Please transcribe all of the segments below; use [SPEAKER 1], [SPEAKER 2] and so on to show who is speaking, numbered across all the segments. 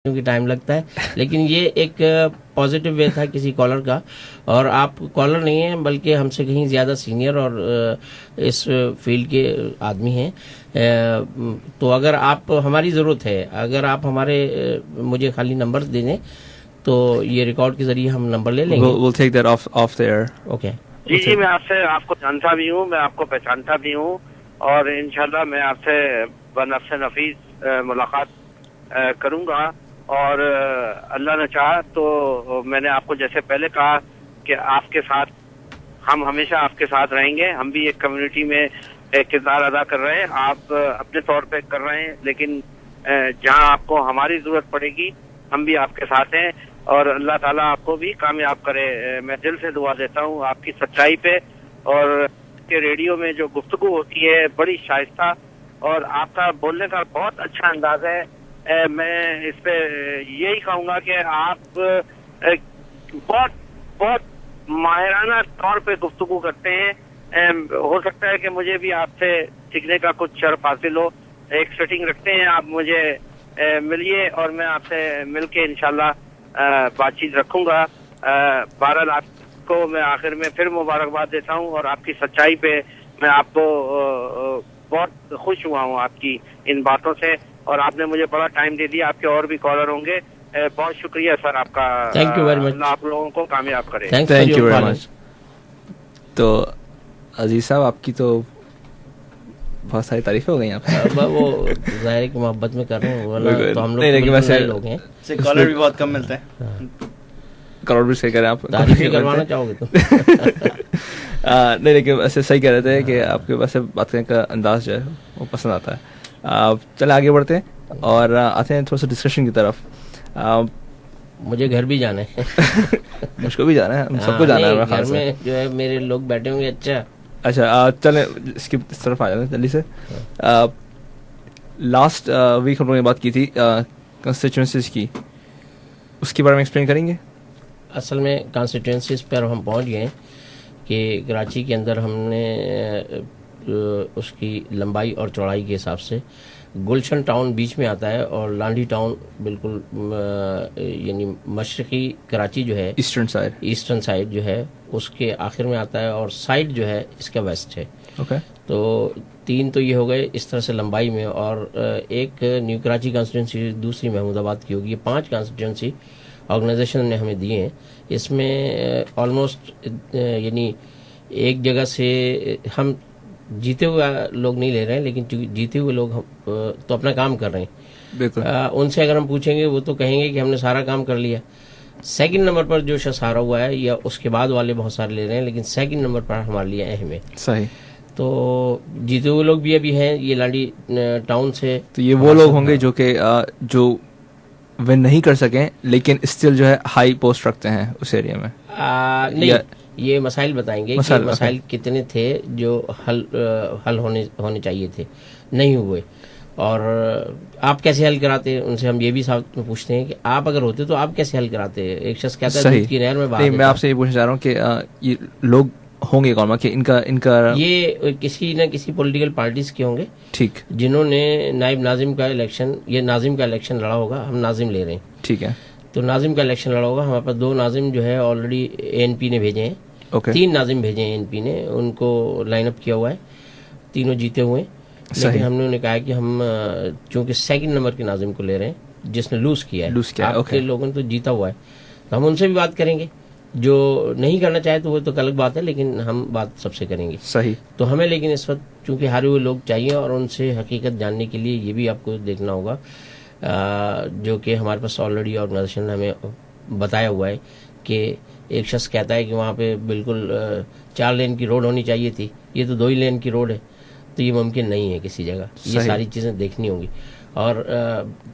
[SPEAKER 1] کیونکہ ٹائم لگتا ہے، لیکن یہ ایک پازیٹیو وے تھا کسی کالر کا، اور آپ کالر نہیں ہیں بلکہ ہم سے کہیں زیادہ سینئر اور اس فیلڈ کے آدمی ہیں، تو اگر آپ ہماری ضرورت ہے، اگر آپ ہمارے مجھے خالی نمبر دے دیں تو یہ ریکارڈ کے ذریعے ہم نمبر لے لیں گے.
[SPEAKER 2] We'll take that off the air.
[SPEAKER 1] Okay.
[SPEAKER 3] جی میں آپ کو جانتا بھی ہوں، میں آپ کو پہچانتا بھی ہوں، اور انشاءاللہ میں آپ سے بنفس نفیس ملاقات کروں گا، اور اللہ نے چاہا تو میں نے آپ کو جیسے پہلے کہا کہ آپ کے ساتھ ہم ہمیشہ آپ کے ساتھ رہیں گے. ہم بھی ایک کمیونٹی میں ایک کردار ادا کر رہے ہیں، آپ اپنے طور پہ کر رہے ہیں، لیکن جہاں آپ کو ہماری ضرورت پڑے گی ہم بھی آپ کے ساتھ ہیں، اور اللہ تعالیٰ آپ کو بھی کامیاب کرے. میں دل سے دعا دیتا ہوں آپ کی سچائی پہ، اور کہ ریڈیو میں جو گفتگو ہوتی ہے بڑی شائستہ، اور آپ کا بولنے کا بہت اچھا انداز ہے. میں اس پہ یہی کہوں گا کہ آپ بہت بہت ماہرانہ طور پہ گفتگو کرتے ہیں. ہو سکتا ہے کہ مجھے بھی آپ سے سیکھنے کا کچھ شرف حاصل ہو. ایک سیٹنگ رکھتے ہیں، آپ مجھے ملیے اور میں آپ سے مل کے انشاءاللہ بات چیت رکھوں گا. بہرحال آپ کو میں آخر میں پھر مبارکباد دیتا ہوں، اور آپ کی سچائی پہ میں آپ کو بہت خوش ہوا ہوں آپ کی ان باتوں سے، اور آپ نے مجھے بڑا ٹائم دے دیا. آپ کے اور بھی کالر ہوں گے. بہت شکریہ سر آپ کا.
[SPEAKER 1] Thank you very much.
[SPEAKER 3] Allah آپ لوگوں کو کامیاب کرے.
[SPEAKER 2] Thank you very much. تو عزیز صاحب آپ کی تو بہت ساری تعریفیں ہو گئی آپ.
[SPEAKER 1] وہ ظاہر کی محبت میں کر رہے ہیں، تو ہم لوگ ہیں.
[SPEAKER 4] کالر بھی بہت کم ملتے ہیں.
[SPEAKER 2] کروڑ بھی صحیح کریں آپ.
[SPEAKER 1] تعریفیں کروانا چاہو گے تو
[SPEAKER 2] نہیں، لیکن ایسے صحیح کہہ رہے تھے کہ آپ کے ویسے بات کرنے کا انداز جو ہے وہ پسند آتا ہے. چلے آگے بڑھتے ہیں اور آتے ہیں تھوڑا سا ڈسکشن کی طرف.
[SPEAKER 1] مجھے گھر بھی جانا ہے.
[SPEAKER 2] مجھ کو بھی جانا ہے، ہم سب کو جانا ہے.
[SPEAKER 1] گھر میں جو ہے میرے لوگ بیٹھے ہوں گے.
[SPEAKER 2] اچھا چلیں اس کی طرف آ جاتے ہیں جلدی سے. لاسٹ ویک ہم لوگوں نے بات کی تھی کنسٹیچوئنسیز کی، اس کے بارے میں ایکسپلین کریں گے.
[SPEAKER 1] اصل میں کانسٹیٹوئنسیز پر ہم پہنچ گئے کہ کراچی کے اندر ہم نے اس کی لمبائی اور چوڑائی کے حساب سے گلشن ٹاؤن بیچ میں آتا ہے، اور لانڈی ٹاؤن بالکل یعنی مشرقی کراچی جو ہے ایسٹرن سائڈ جو ہے اس کے آخر میں آتا ہے، اور سائڈ جو ہے اس کا ویسٹ ہے. تو تین تو یہ ہو گئے اس طرح سے لمبائی میں، اور ایک نیو کراچی کانسٹیٹوئنسی، دوسری محمود آباد کی ہوگی. یہ 5 کانسٹیٹوئنسی آرگنائزیشن نے ہمیں دیے ہیں. اس میں آلموسٹ یعنی ایک جگہ سے ہم جیتے ہوئے لوگ نہیں لے رہے ہیں، لیکن جیتے ہوئے لوگ تو اپنا کام کر رہے ہیں. بالکل. ان سے اگر ہم پوچھیں گے وہ تو کہیں گے کہ ہم نے سارا کام کر لیا. سیکنڈ نمبر پر جو شخص ہارا ہوا ہے، یا اس کے بعد والے بہت سارے لے رہے ہیں، لیکن سیکنڈ نمبر پر ہمارے لیے اہم ہے.
[SPEAKER 2] صحیح.
[SPEAKER 1] تو جیتے ہوئے لوگ بھی ابھی ہیں یہ لانڈی ٹاؤن سے. تو
[SPEAKER 2] یہ وہ لوگ ہوں گے جو کہ جو ون نہیں کر سکیں لیکن اسٹل جو ہے ہائی پوسٹ رکھتے ہیں اس ایریا میں.
[SPEAKER 1] نہیں، یہ مسائل بتائیں گے کہ مسائل کتنے تھے جو حل ہونے چاہیے تھے، نہیں ہوئے، اور آپ کیسے حل کراتے. ان سے ہم یہ بھی پوچھتے ہیں کہ آپ اگر ہوتے تو آپ کیسے حل کراتے. ایک شخص کہتا ہے دودھ کی نہر میں باہر.
[SPEAKER 2] میں آپ سے یہ پوچھنا چاہ رہا ہوں کہ یہ لوگ ہوں گے کون، کہ ان کا
[SPEAKER 1] یہ کسی نہ کسی پولیٹیکل پارٹیز کے ہوں گے، ٹھیک، جنہوں نے نائب ناظم کا الیکشن، یہ ناظم کا الیکشن لڑا ہوگا. ہم ناظم لے رہے ہیں، ٹھیک ہے. تو ناظم کا الیکشن لڑا ہوگا. ہمارے پاس 2 ناظم جو ہے آلریڈی ANP نے بھیجے ہیں. 3 ناظم بھیجے ہیں ANP نے، ان کو لائن اپ کیا ہوا ہے. تینوں جیتے ہوئے ہیں، لیکن ہم نے کہا کہ ہم چونکہ سیکنڈ نمبر کے ناظم کو لے رہے ہیں جس نے لوز کیا ہے. آپ کے لوگوں نے تو جیتا ہوا ہے، تو ہم ان سے بھی بات کریں گے. جو نہیں کرنا چاہے تو وہ تو الگ بات ہے، لیکن ہم بات سب سے کریں گے. صحیح. تو ہمیں لیکن اس وقت چونکہ ہارے ہوئے لوگ چاہیے، اور ان سے حقیقت جاننے کے لیے یہ بھی آپ کو دیکھنا ہوگا جو کہ ہمارے پاس آلریڈی آرگنائزیشن نے ہمیں بتایا ہوا ہے کہ ایک شخص کہتا ہے کہ وہاں پہ بالکل 4 لین کی روڈ ہونی چاہیے تھی، یہ تو 2 ہی لین کی روڈ ہے. تو یہ ممکن نہیں ہے کسی جگہ. یہ ساری چیزیں دیکھنی ہوں گی. اور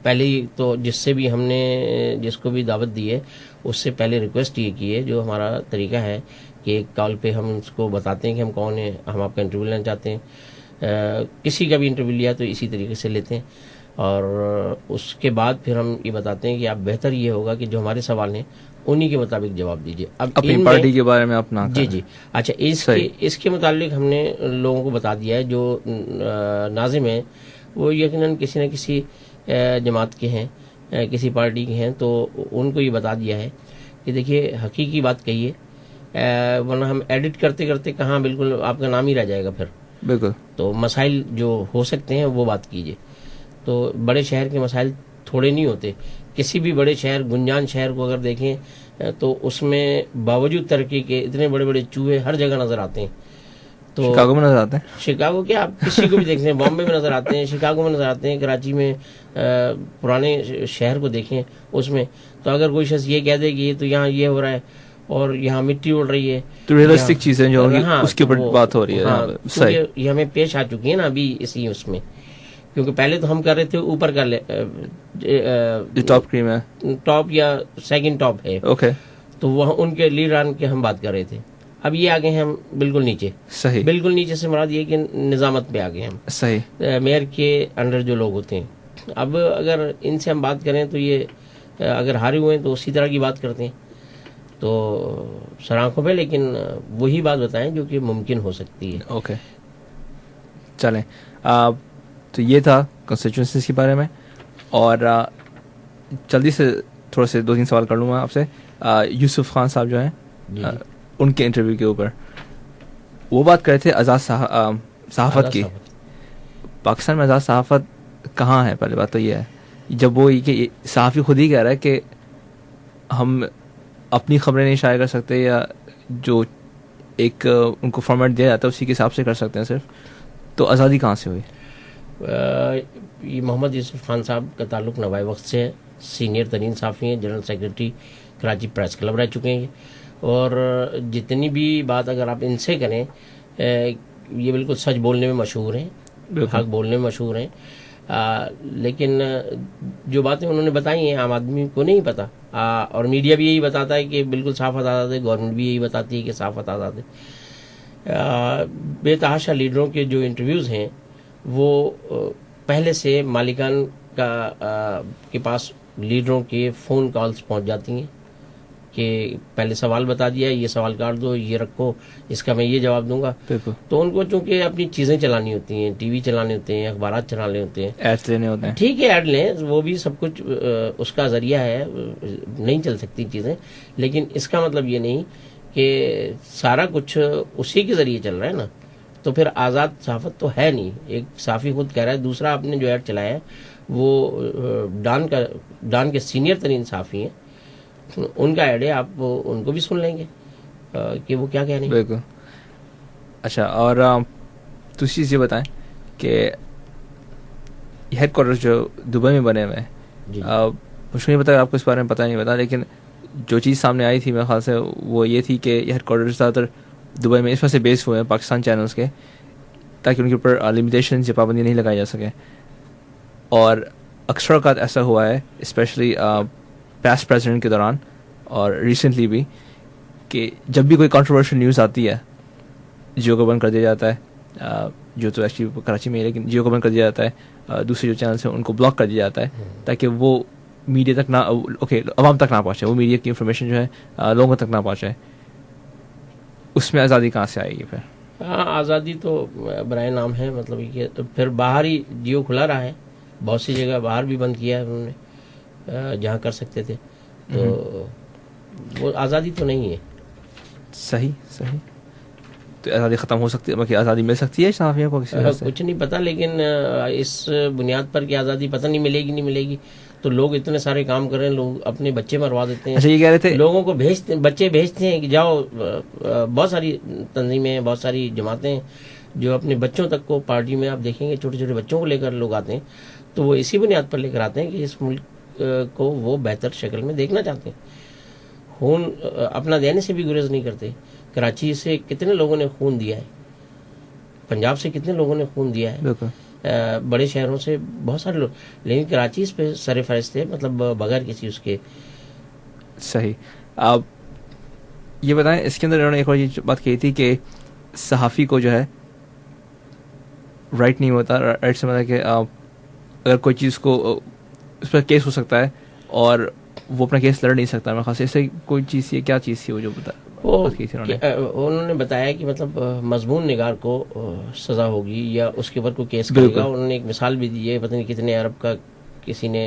[SPEAKER 1] پہلے ہی تو جس سے بھی ہم نے جس کو بھی دعوت دی ہے اس سے پہلے ریکویسٹ یہ کی ہے، جو ہمارا طریقہ ہے کہ ایک کال پہ ہم اس کو بتاتے ہیں کہ ہم کون ہیں، ہم آپ کا انٹرویو لینا چاہتے ہیں. کسی کا بھی انٹرویو لیا تو اسی طریقے سے لیتے ہیں، اور اس کے بعد پھر ہم یہ بتاتے ہیں کہ آپ بہتر یہ ہوگا کہ جو ہمارے سوال ہیں انہی کے مطابق جواب دیجیے. اب
[SPEAKER 2] اپنی پارٹی کے بارے میں اپنا
[SPEAKER 1] جی اچھا اس کے متعلق ہم نے لوگوں کو بتا دیا ہے. جو ناظم ہیں وہ یقیناً کسی نہ کسی جماعت کے ہیں، کسی پارٹی کے ہیں تو ان کو یہ بتا دیا ہے کہ دیکھیے حقیقی بات کہیے، ورنہ ہم ایڈٹ کرتے کرتے کہاں بالکل آپ کا نام ہی رہ جائے گا پھر. بالکل. تو مسائل جو ہو سکتے ہیں وہ بات کیجیے. تو بڑے شہر کے مسائل تھوڑے نہیں ہوتے. کسی بھی بڑے شہر، گنجان شہر کو اگر دیکھیں تو اس میں باوجود ترقی کے اتنے بڑے بڑے چوہے ہر جگہ نظر آتے ہیں. تو
[SPEAKER 2] شکاگو میں نظر آتے ہیں،
[SPEAKER 1] شکاگو کیا آپ کسی کو بھی دیکھ لیں، بامبے میں نظر آتے ہیں، شکاگو میں نظر آتے ہیں، کراچی میں پرانے شہر کو دیکھیں اس میں. تو اگر کوئی شخص یہ کہہ دے کہ یہ تو یہاں یہ ہو رہا ہے اور یہاں مٹی اڑ رہی ہے،
[SPEAKER 2] تو ریئلسٹک چیزیں جو اس کے اوپر بات ہو رہی ہے،
[SPEAKER 1] یہ ہمیں پیش آ چکی ہے نا ابھی اسی اس میں. کیونکہ پہلے تو ہم کر رہے تھے اوپر کا
[SPEAKER 2] ٹاپ کریم ہے،
[SPEAKER 1] ٹاپ یا سیکنڈ ٹاپ ہے، تو وہ ان کے لیڈران کے ہم بات کر رہے تھے. اب یہ آگے ہیں ہم بالکل نیچے.
[SPEAKER 2] صحیح.
[SPEAKER 1] بالکل نیچے سے مراد یہ کہ نظامت پہ آگے ہم.
[SPEAKER 2] صحیح.
[SPEAKER 1] میئر کے انڈر جو لوگ ہوتے ہیں، اب اگر ان سے ہم بات کریں تو یہ اگر ہارے ہوئے ہیں تو اسی طرح کی بات کرتے ہیں. تو سرآنکھوں پہ، لیکن وہی بات بتائیں جو کہ ممکن ہو سکتی ہے.
[SPEAKER 2] اوکے چلیں. تو یہ تھا کنسٹیچوئنسیز کے بارے میں. اور جلدی سے تھوڑا سے 2-3 سوال کر لوں گا آپ سے. یوسف خان صاحب جو ہیں، ان کے انٹرویو کے اوپر وہ بات کر رہے تھے آزاد صحافت کی. پاکستان میں آزاد صحافت کہاں ہے؟ پہلے بات تو یہ ہے، جب وہ کہ صحافی خود ہی کہہ رہا ہے کہ ہم اپنی خبریں نہیں شائع کر سکتے، یا جو ایک ان کو فارمیٹ دیا جاتا ہے اسی کے حساب سے کر سکتے ہیں صرف. تو آزادی کہاں سے ہوئی؟
[SPEAKER 1] یہ محمد یوسف خان صاحب کا تعلق نوائے وقت سے ہے. سینئر ترین صحافی ہیں، general secretary Karachi press club رہ چکے ہیں. اور جتنی بھی بات اگر آپ ان سے کریں، یہ بالکل سچ بولنے میں مشہور ہیں، حق بولنے میں مشہور ہیں. لیکن جو باتیں انہوں نے بتائی ہیں عام آدمی کو نہیں پتہ، اور میڈیا بھی یہی بتاتا ہے کہ بالکل صحافت آزاد ہے، گورنمنٹ بھی یہی بتاتی ہے کہ صحافت آزاد ہے. بے تحاشا لیڈروں کے جو انٹرویوز ہیں وہ پہلے سے مالکان کے پاس لیڈروں کے فون کالز پہنچ جاتی ہیں کہ پہلے سوال بتا دیا، یہ سوال کاٹ دو، یہ رکھو، اس کا میں یہ جواب دوں گا. تو ان کو چونکہ اپنی چیزیں چلانی ہوتی ہیں، ٹی وی چلانے ہوتے ہیں، اخبارات چلانے ہوتے ہیں،
[SPEAKER 2] ایڈز لینے ہوتے ہیں.
[SPEAKER 1] ٹھیک ہے ایڈ لیں، وہ بھی سب کچھ اس کا ذریعہ ہے، نہیں چل سکتی چیزیں. لیکن اس کا مطلب یہ نہیں کہ سارا کچھ اسی کے ذریعے چل رہا ہے نا. تو پھر آزاد صحافت تو ہے نہیں. ایک صحافی خود کہہ رہا ہے. دوسرا آپ نے جو ایڈ چلایا ہے وہ ڈان کے سینئر ترین صحافی ہیں، ان کا ایڈ ہے، آپ ان کو بھی سن لیں گے کہ وہ کیا کہہ رہے ہیں.
[SPEAKER 2] بالکل. اچھا، اور دوسری چیز یہ بتائیں کہ ہیڈ کوارٹرز جو دبئی میں بنے ہوئے ہیں، مجھے نہیں پتا، آپ کو اس بارے میں پتہ نہیں پتا، لیکن جو چیز سامنے آئی تھی میرے خیال سے وہ یہ تھی کہ یہ ہیڈ کوارٹرز زیادہ تر دبئی میں اس وجہ سے بیس ہوئے ہیں پاکستان چینلز کے، تاکہ ان کے اوپر لمیٹیشنز یا پابندی نہیں لگائی جا سکے. اور اکثر اوقات ایسا ہوا ہے، اسپیشلی پاسٹ پریزیڈنٹ کے دوران اور ریسنٹلی بھی، کہ جب بھی کوئی کنٹروورشل نیوز آتی ہے جیو کو بند کر دیا جاتا ہے. جو تو ایکچولی کراچی میں ہے، لیکن جیو کو بند کر دیا جاتا ہے. دوسرے جو چینلس ہیں ان کو بلاک کر دیا جاتا ہے تاکہ وہ میڈیا تک نہ، عوام تک نہ پہنچے، وہ میڈیا کی انفارمیشن جو ہے لوگوں تک نہ پہنچے. اس میں آزادی کہاں سے آئے گی پھر؟
[SPEAKER 1] ہاں، آزادی تو برائے نام ہے. مطلب کہ پھر باہر ہی جیو کھلا رہا ہے، بہت سی جگہ باہر بھی بند کیا ہے انہوں نے جہاں کر سکتے تھے. تو وہ آزادی تو نہیں ہے.
[SPEAKER 2] صحیح. تو آزادی ختم ہو سکتی ہے، باقی آزادی مل سکتی ہے صحافیوں کو؟
[SPEAKER 1] کچھ نہیں پتا، لیکن اس بنیاد پر کہ آزادی پتہ نہیں ملے گی تو لوگ اتنے سارے کام کر رہے ہیں، لوگ اپنے بچے مروا دیتے ہیں.
[SPEAKER 2] اچھا، یہ کہہ رہے تھے
[SPEAKER 1] لوگوں کو بچے بھیجتے ہیں کہ جاؤ. بہت ساری تنظیمیں ہیں، بہت ساری جماعتیں ہیں جو اپنے بچوں تک کو پارٹی میں آپ دیکھیں گے چھوٹے چھوٹے بچوں کو لے کر لوگ آتے ہیں. تو وہ اسی بنیاد پر لے کر آتے ہیں کہ اس ملک کو وہ بہتر شکل میں دیکھنا چاہتے ہیں. خون اپنا دینے سے بھی گریز نہیں کرتے. کراچی سے کتنے لوگوں نے خون دیا ہے، پنجاب سے کتنے لوگوں نے خون دیا ہے، بڑے شہروں سے بہت سارے لوگ، لیکن کراچی اس پہ سر فہرست ہے، مطلب بغیر کسی اس کے.
[SPEAKER 2] صحیح. آپ یہ بتائیں، اس کے اندر انہوں نے ایک اور بات کہی تھی کہ صحافی کو جو ہے رائٹ نہیں ہوتا. رائٹ سے مطلب کہ اگر کوئی چیز کو اس پر کیس ہو سکتا ہے اور وہ اپنا کیس لڑ نہیں سکتا. میرے خیال سے ایسے کوئی چیز تھی، کیا چیز تھی وہ جو
[SPEAKER 1] انہوں نے بتایا کہ مطلب مضمون نگار کو سزا ہوگی یا اس کے اوپر کوئی کیس کرے گا. انہوں نے ایک مثال بھی دی ہے، پتہ نہیں کتنے ارب کا کسی نے